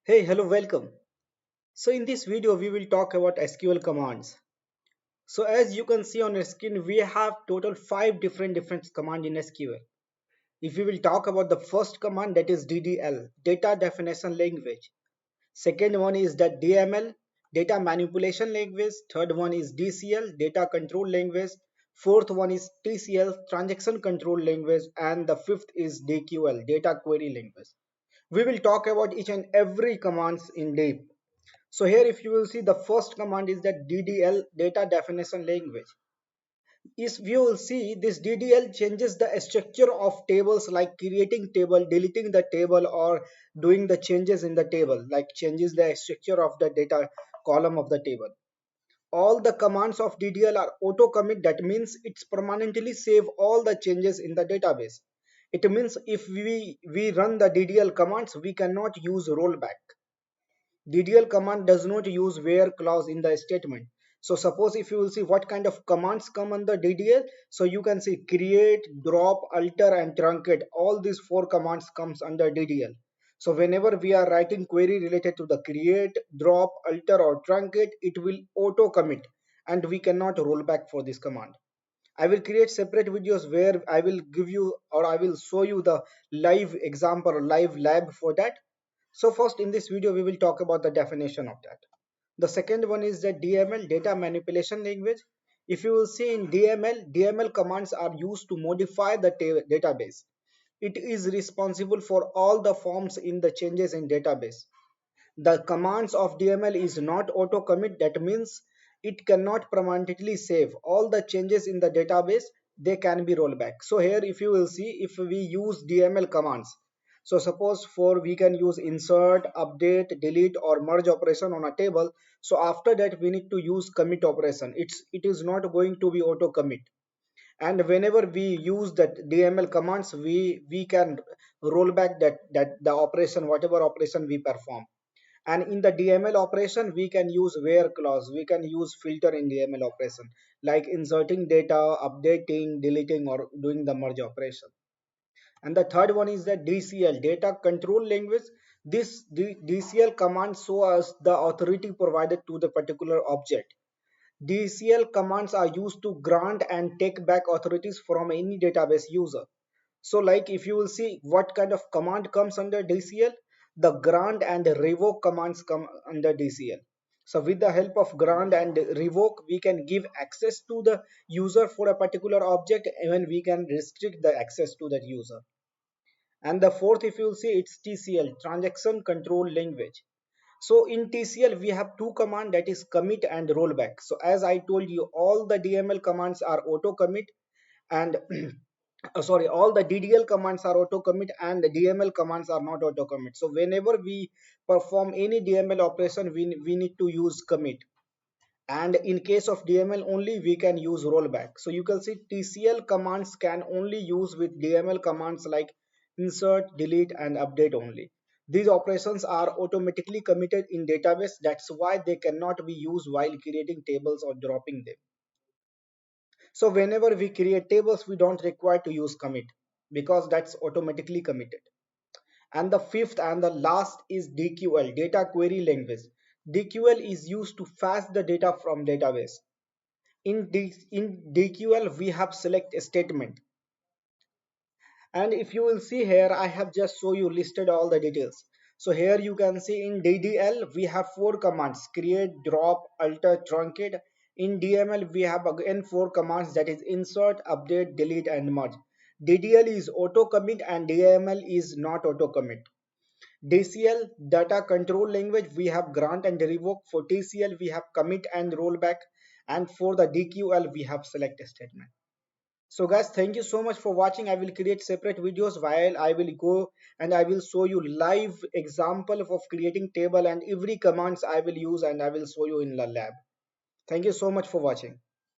Hey, hello, welcome. So in this video, we will talk about SQL commands. So as you can see on your screen, we have total five different command in SQL. If we will talk about the first command, that is DDL, data definition language. Second one is the DML, data manipulation language. Third one is DCL, data control language. Fourth one is TCL, transaction control language. And the fifth is DQL, data query language. We will talk about each and every commands in depth. So here if you will see, the first command is that DDL, data definition language. If you will see, this DDL changes the structure of tables, like creating table, deleting the table, or doing the changes in the table, like changes the structure of the data column of the table. All the commands of DDL are auto commit. That means it's permanently save all the changes in the database. It means if we run the DDL commands, we cannot use rollback. DDL command does not use where clause in the statement. So suppose if you will see what kind of commands come under DDL, so you can see create, drop, alter and truncate. All these four commands comes under DDL. So whenever we are writing query related to the create, drop, alter or truncate, it will auto commit and we cannot roll back for this command. I will create separate videos where I will give you or I will show you the live example or live lab for that. So first in this video we will talk about the definition of that. The second one is the DML, data manipulation language. If you will see in DML commands are used to modify the database. It is responsible for all the forms in the changes in database. The commands of DML is not auto commit. That means it cannot permanently save all the changes in the database. They can be rolled back. So here if you will see, if we use DML commands, so suppose for we can use insert, update, delete or merge operation on a table. So after that we need to use commit operation. It is not going to be auto commit. And whenever we use that DML commands, we can roll back that the operation, whatever operation we perform. And in the DML operation we can use where clause, we can use filter in DML operation, like inserting data, updating, deleting or doing the merge operation. And the third one is the DCL, data control language. This DCL command show us the authority provided to the particular object. DCL commands are used to grant and take back authorities from any database user. So like if you will see what kind of command comes under DCL, the grant and revoke commands come under DCL. So with the help of grant and revoke, we can give access to the user for a particular object, even we can restrict the access to that user. And the fourth, if you will see, it's TCL, transaction control language. So in TCL we have two commands, that is commit and rollback. So as I told you, all the DML commands are auto commit and sorry, all the DDL commands are auto commit and the DML commands are not auto commit. So whenever we perform any DML operation, we need to use commit. And in case of DML only, we can use rollback. So you can see TCL commands can only use with DML commands like insert, delete and update only. These operations are automatically committed in database. That's why they cannot be used while creating tables or dropping them. So whenever we create tables, we don't require to use commit because that's automatically committed. And the fifth and the last is DQL, data query language. DQL is used to fetch the data from database. In DQL we have select a statement, and if you will see here, I have just show you listed all the details. So here you can see in DDL we have four commands: create, drop, alter, truncate. In DML we have again four commands, that is insert, update, delete and merge. DDL is auto commit and DML is not auto commit. DCL, data control language, we have grant and revoke. For TCL we have commit and rollback, and for the DQL we have select a statement. So guys, thank you so much for watching. I will create separate videos while I will go and I will show you live example of creating table and every commands I will use, and I will show you in the lab. Thank you so much for watching.